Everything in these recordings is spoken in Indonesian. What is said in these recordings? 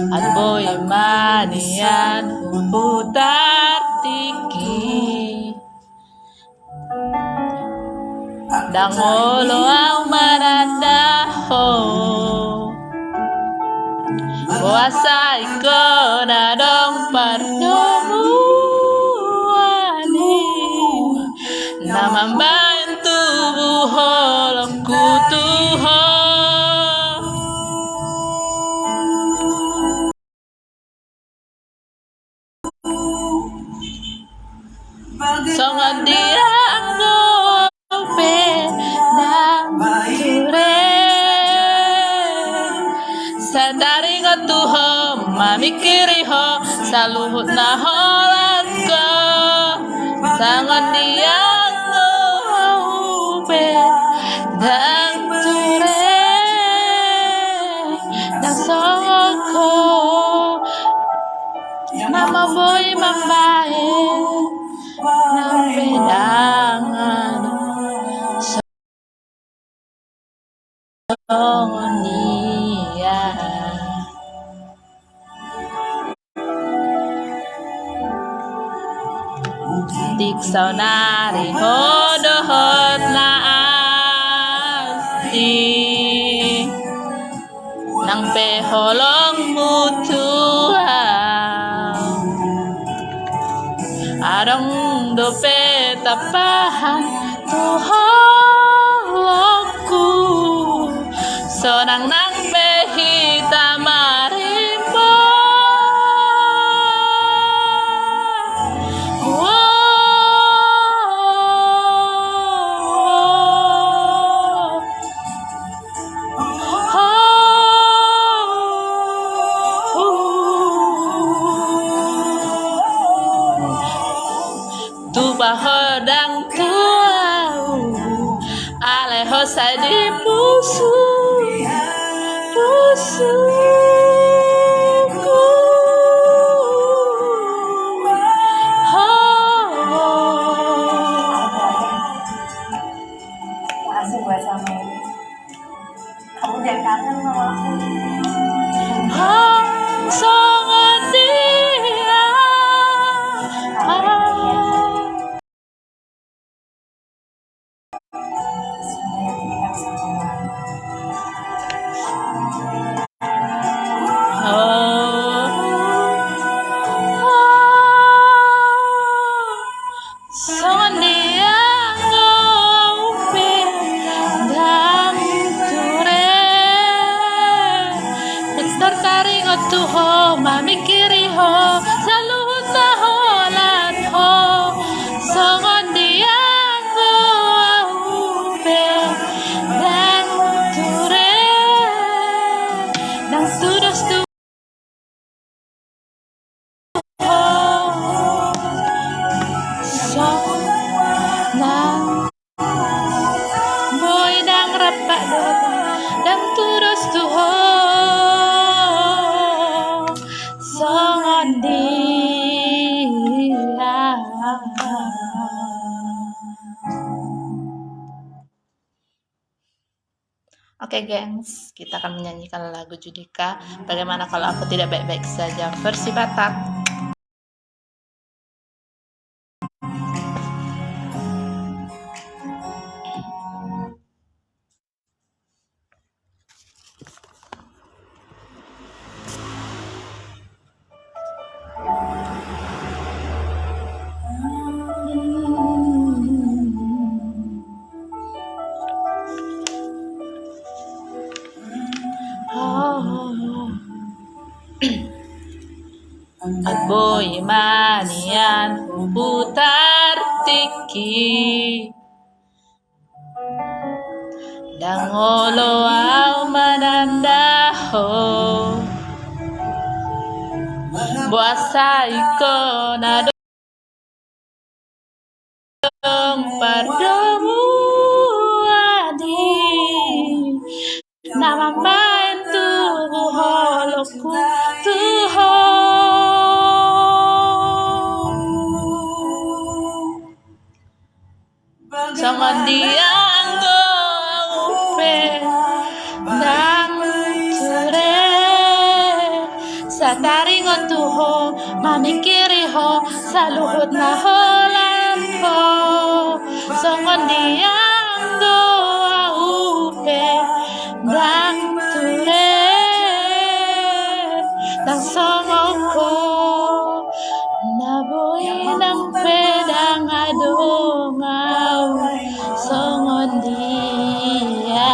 at boy manian putar tiki dangolo ang marandaho buasay ko na dong pardomuani namambayan tubuhol ang kutuho songan dia ang sa daring at tuho, mamikiri ho, sa luhut na holat ko. Sangon diyang upe, dang ture, dang songol ko. Nama boy mambae, ng pedangan. Songon dia tiksaw nari hodohot na asi nang peholong mutuaw arong dope tapahan tuholokku sonang nang behita marimba tu bahodang tuau aleho sai di pusuku Makasih buat sama kamu jangan kangen sama aku. songon dia songon dia ngopin dang ture Victor taring otuho mamikiri ho saluhut na holan ho songon dia ngopin dang ture dang sudos tu nang boy dang rapat dang turus tuho songon dia. Oke gengs, kita akan menyanyikan lagu Judika. Bagaimana kalau aku tidak baik-baik saja versi Batak. At boy manian putar tiki dangolo au manandaho buasa iko na dong pardomu adi nama main tubuh holokku tuho songon dia ngaupe dang ture tuho mamikiri ho saluhut na holan ho songon diang go aupe dang ture dang songoko naboy ng pedang adungaw songon dia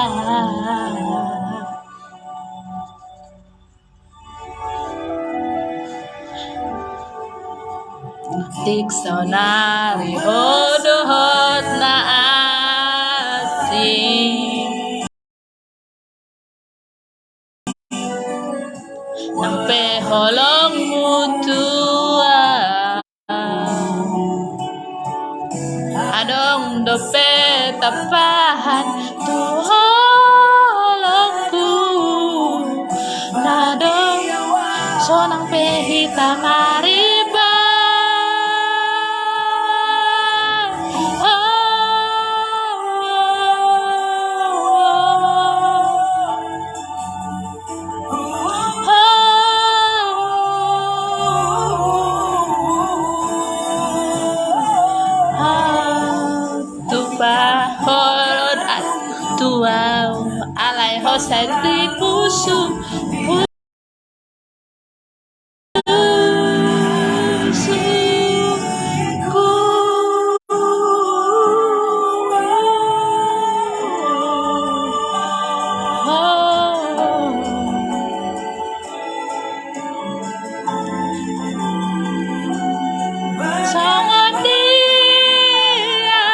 dictionary hodohot na asing ng peholong mutua adong dope tapahan tuholongku nadong sonang pehita mariba Holod at tuaw alay ho sa di puso ko sangat dia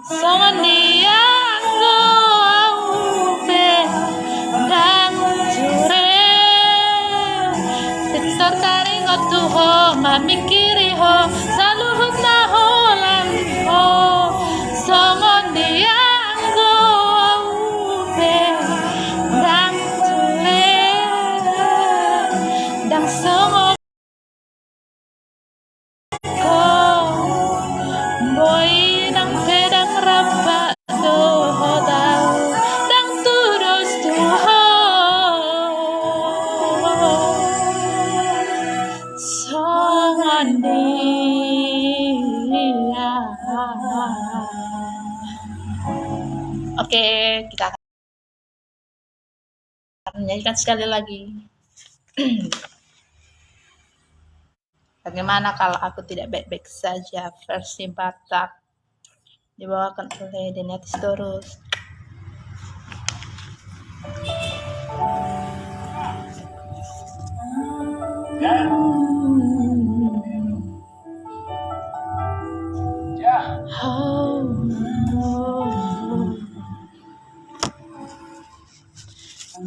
sangat dia go aupe dang ture sektor taring tuho mamikiri ho saluhut na holan ho songon diang go aupe dang ture dang songon ko boy nang pedang raba doho tau dang turos tuho songon dia. Oke, kita akan menyanyikan sekali lagi. Bagaimana kalau aku tidak baik-baik saja, versi Batak dibawakan oleh Denetis Torus.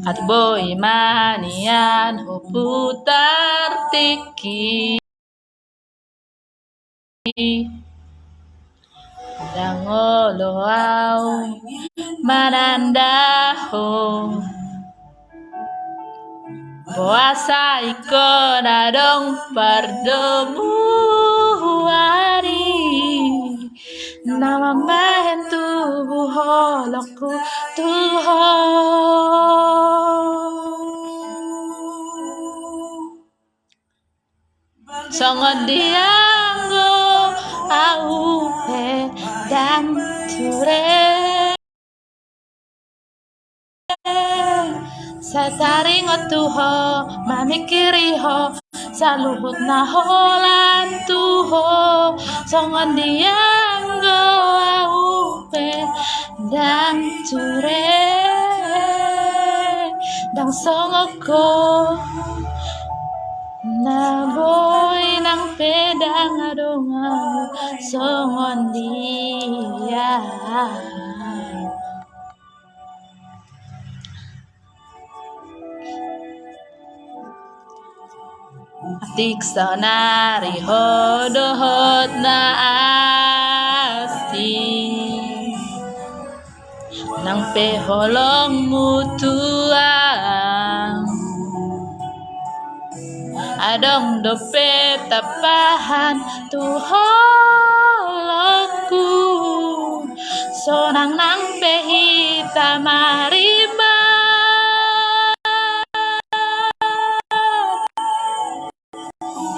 At boy manian huputar tiki dangoloau manandaho puasa iko nadong pardomuari nama mahen tubuh holokku tuho songon dianggo aupe dan ture sataring tuho mamikiri ho saluhut na holan tuho songon dianggo aupe dan ture dang songoko naboy ng pedang adungaw songon dia dictionary hodohot na asing ng peholong mutuang adong dope tapahan tuholoku sonang nang pehita marimba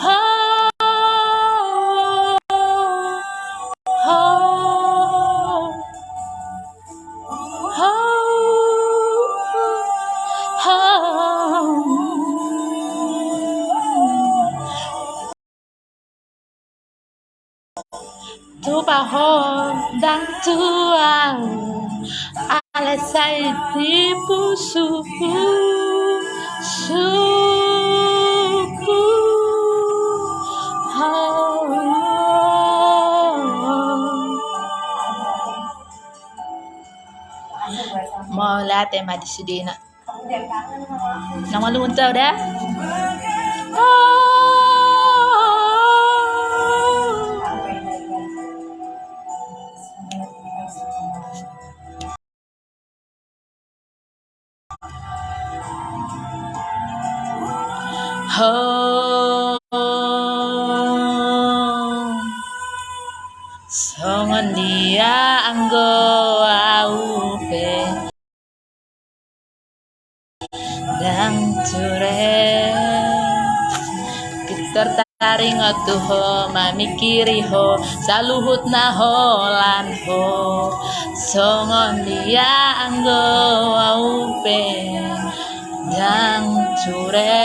ho ho ho tu bahon dan tuang alasai tipu suku suku mau lihat tema di sini nak Kamu jangan kangen sama aku. nama lu tahu dah Sampai lagi. songon dia anggo aupe dang cure tertaring tuho mamikiri ho saluhut na holan ho songon dia anggo aupe dang cure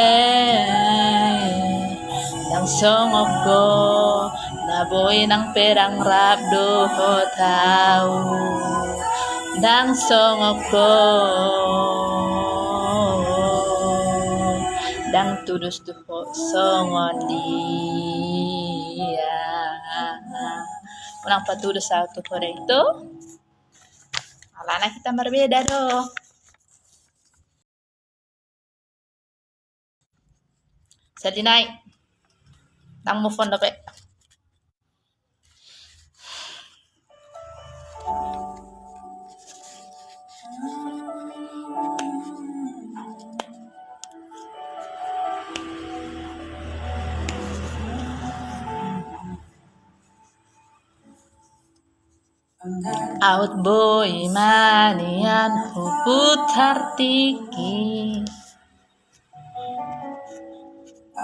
dang songoko naboy ng perang rabdo ho tau dang songoko dang tudus tuho songon dia pulang patudus sa tuho itu alana kita berbeda doh jadi naik nang move on dapat out boy manian putar tiki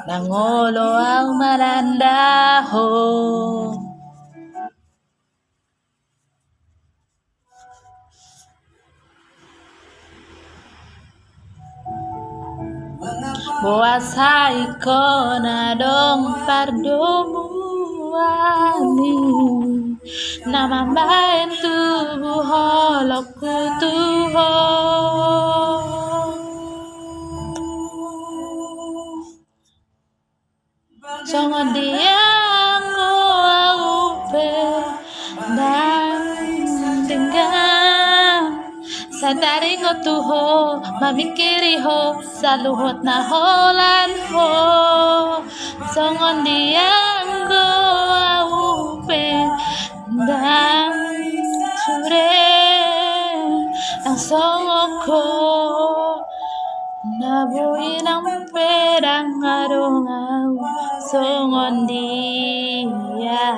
nangolo ang malandaho buasai ko na dong pardomuani namambayan tubuh holokku tuho songon diang aupe dan dengan sadaring tuho mamikiri ho saluhot na holan ho songon diang aupe dan cure ang songoko nabuin ang perang arungaw songon dia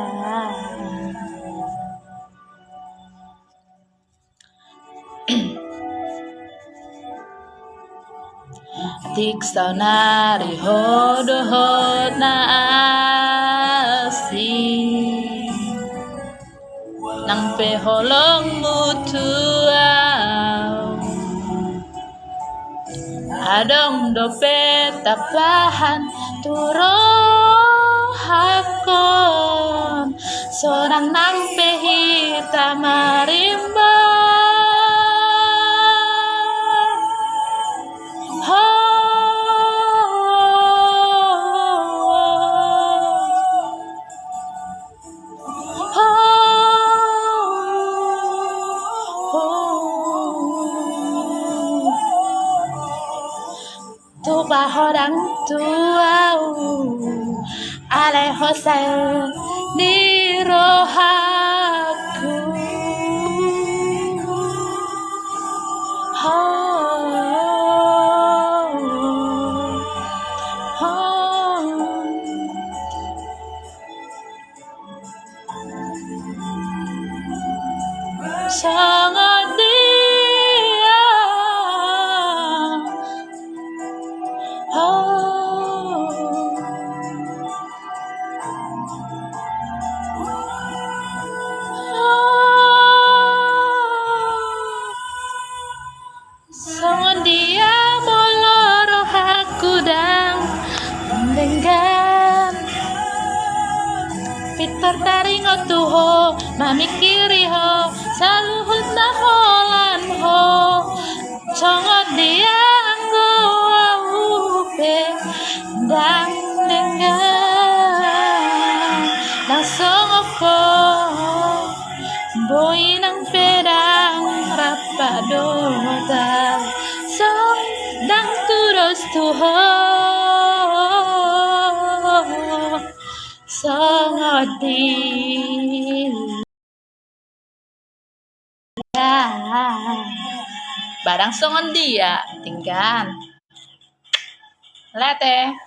tiksaw nari hodohod na asin nang peholong mutuaw adong dope tapahan turo hakon sorang nang pehita marimba ho tu bahorang tuau alai hosai di rohaku ho sangat dia. Sangat dia moloro aku dan dengan Peter taring tuho mamikiri ho saluhut na holan ho sangat dia anggo upe dan dengan langsung ako boy ng pedang rapadota so dang turos tuho sangat dia barang songon dia tinggal lete